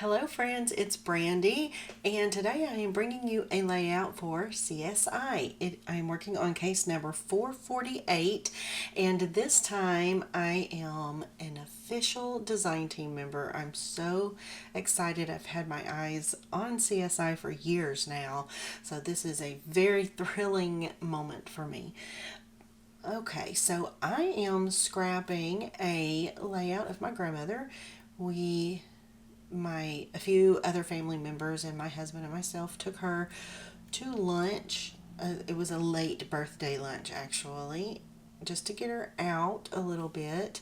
Hello friends, it's Brandy, and today I am bringing you a layout for CSI. I'm working on case number 448, and this time I am an official design team member. I'm so excited. I've had my eyes on CSI for years now, so this is a very thrilling moment for me. Okay, so I am scrapping a layout of my grandmother. We a few other family members and my husband and myself took her to lunch. It was a late birthday lunch, actually, just to get her out a little bit.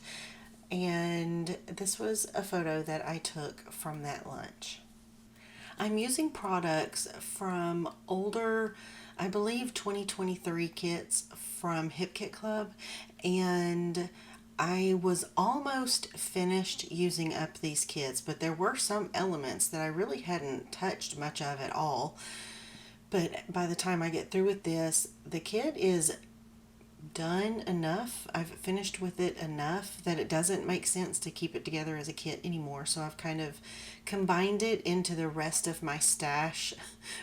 And this was a photo that I took from that lunch. I'm using products from older, I believe 2023 kits from Hip Kit Club, and I was almost finished using up these kits, but there were some elements that I really hadn't touched much of at all. But by the time I get through with this, the kit is done enough. I've finished with it enough that it doesn't make sense to keep it together as a kit anymore. So I've kind of combined it into the rest of my stash,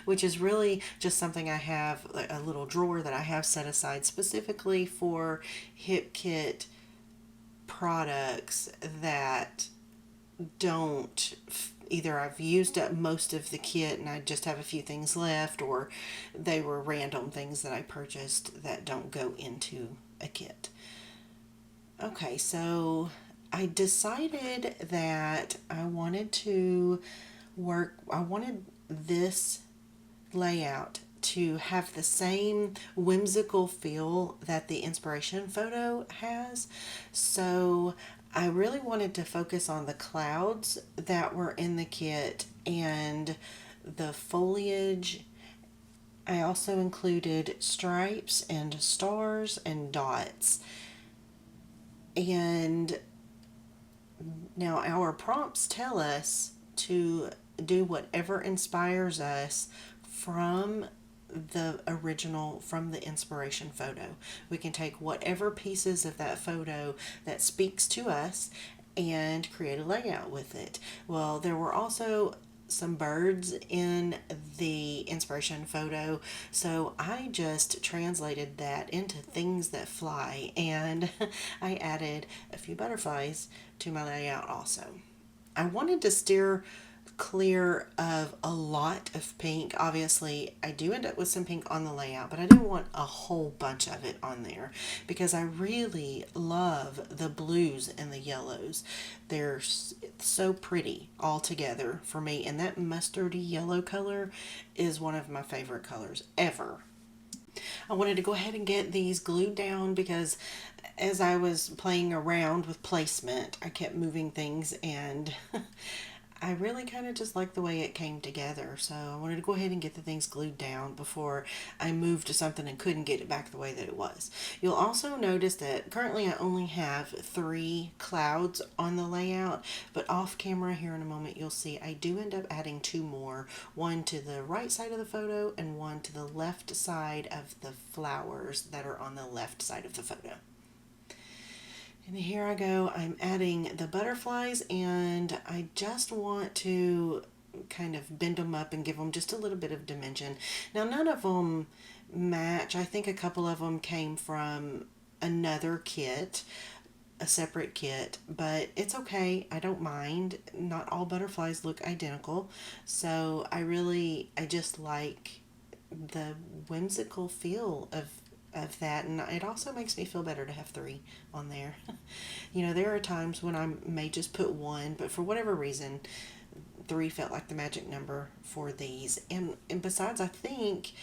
which is really just something I have, a little drawer that I have set aside specifically for Hip Kit products that don't either I've used up most of the kit and I just have a few things left, or they were random things that I purchased that don't go into a kit. Okay, so I decided that I wanted this layout to have the same whimsical feel that the inspiration photo has. So I really wanted to focus on the clouds that were in the kit and the foliage. I also included stripes and stars and dots. And now our prompts tell us to do whatever inspires us from from the inspiration photo. We can take whatever pieces of that photo that speaks to us and create a layout with it. Well, there were also some birds in the inspiration photo, so I just translated that into things that fly, and I added a few butterflies to my layout also. I wanted to steer clear of a lot of pink. Obviously, I do end up with some pink on the layout, but I didn't want a whole bunch of it on there because I really love the blues and the yellows. They're so pretty all together for me, and that mustardy yellow color is one of my favorite colors ever. I wanted to go ahead and get these glued down because as I was playing around with placement, I kept moving things, and I really kind of just like the way it came together. So I wanted to go ahead and get the things glued down before I moved to something and couldn't get it back the way that it was. You'll also notice that currently I only have 3 clouds on the layout, but off camera here in a moment you'll see I do end up adding 2 more. One to the right side of the photo and one to the left side of the flowers that are on the left side of the photo. And here I go, I'm adding the butterflies, and I just want to kind of bend them up and give them just a little bit of dimension. Now, none of them match. I think a couple of them came from another kit, a separate kit, but it's okay. I don't mind. Not all butterflies look identical. So I just like the whimsical feel of that, and it also makes me feel better to have 3 on there. There are times when I may just put 1, but for whatever reason 3 felt like the magic number for these. And besides, I think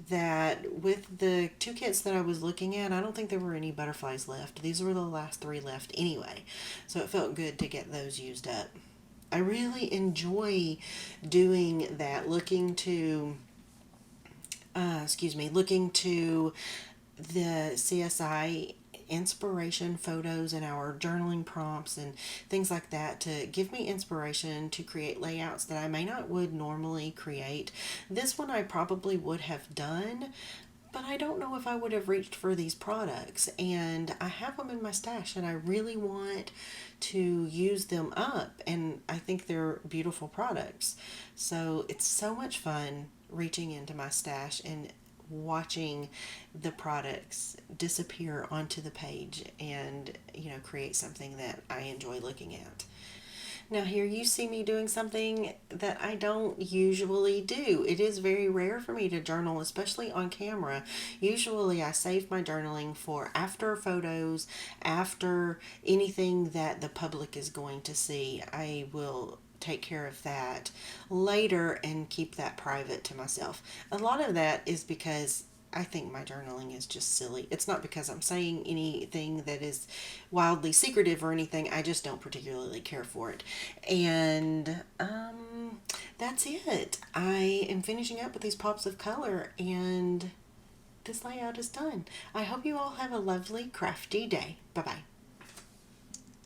that with the 2 kits that I was looking at, I don't think there were any butterflies left. These were the last 3 left anyway, so it felt good to get those used up. I really enjoy doing that, looking to the CSI inspiration photos and our journaling prompts and things like that to give me inspiration to create layouts that I may not would normally create. This one I probably would have done, but I don't know if I would have reached for these products. And I have them in my stash and I really want to use them up. And I think they're beautiful products. So it's so much fun reaching into my stash and watching the products disappear onto the page and, create something that I enjoy looking at. Now, here you see me doing something that I don't usually do. It is very rare for me to journal, especially on camera. Usually, I save my journaling for after photos, after anything that the public is going to see. I will take care of that later and keep that private to myself. A lot of that is because I think my journaling is just silly. It's not because I'm saying anything that is wildly secretive or anything. I just don't particularly care for it. And that's it. I am finishing up with these pops of color, and this layout is done. I hope you all have a lovely, crafty day. Bye bye.